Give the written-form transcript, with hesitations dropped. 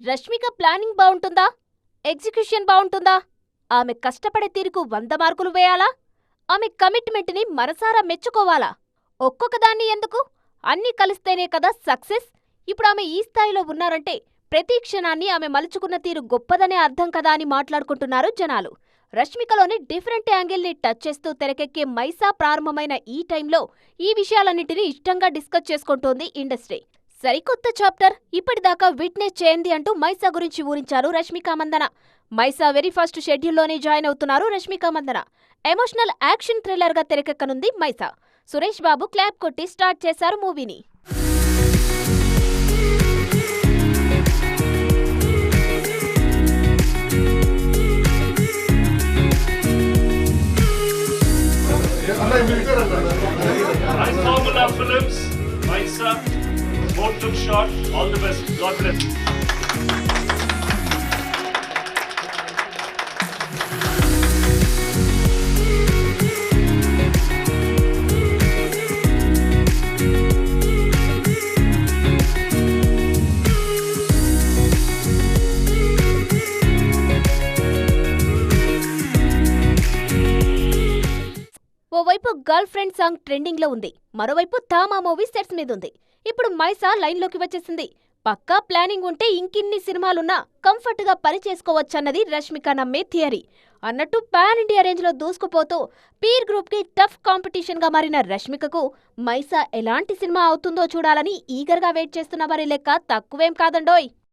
Rashmika planning బావుంటుందా? Execution బావుంటుందా? ఆమె కష్టపడే తీరుకు 100 మార్కులు వేయాలా? ఆమె కమిట్మెంట్ని మనసారా మెచ్చుకోవాలా? ఒక్కొక్కదాన్ని ఎందుకు? అన్నీ కలిస్తేనే కదా సక్సెస్! ఇప్పుడామె ఈ స్థాయిలో ఉన్నారంటే ప్రతి క్షణాన్ని ఆమె మలుచుకున్న తీరు గొప్పదనే అర్థం కదా అని మాట్లాడుకుంటున్నారు జనాలు. రష్మికలోని డిఫరెంట్ యాంగిల్ని టచ్ చేస్తూ తెరకెక్కే మైసా ప్రారంభమైన ఈ టైంలో ఈ విషయాలన్నింటినీ ఇష్టంగా డిస్కస్ చేసుకుంటోంది ఇండస్ట్రీ. సరికొత్త చాప్టర్ ఇప్పటిదాకా విట్నెస్ చేయండి అంటూ మైసా గురించి ఊరించారు రష్మిక మందన. మైసా వెరీ ఫస్ట్ షెడ్యూల్లోనే జాయిన్ అవుతున్నారు రష్మిక మందన. ఎమోషనల్ యాక్షన్ థ్రిల్లర్గా తెరకెక్కనుంది మైసా. సురేష్ బాబు క్లాప్ కొట్టి స్టార్ట్ చేశారు మూవీని. Formula Films, Maisa, Motion Shot, all the best. God bless. ఓవైపు గర్ల్ ఫ్రెండ్ సాంగ్ ట్రెండింగ్ లో ఉంది, మరోవైపు తామా మూవీ సెట్స్ మీదుంది. ఇప్పుడు మైసా లైన్లోకి వచ్చేసింది. పక్కా ప్లానింగ్ ఉంటే ఇంకిన్ని సినిమాలున్నా కంఫర్ట్ గా పని చేసుకోవచ్చన్నది రష్మిక నమ్మే థియరీ. అన్నట్టు పాన్ ఇండియా రేంజ్ లో దూసుకుపోతూ పీర్ గ్రూప్ కి టఫ్ కాంపిటీషన్ గా మారిన రష్మికకు మైసా ఎలాంటి సినిమా అవుతుందో చూడాలని ఈగర్ గా వెయిట్ చేస్తున్న వారి లెక్క తక్కువేం కాదండోయ్.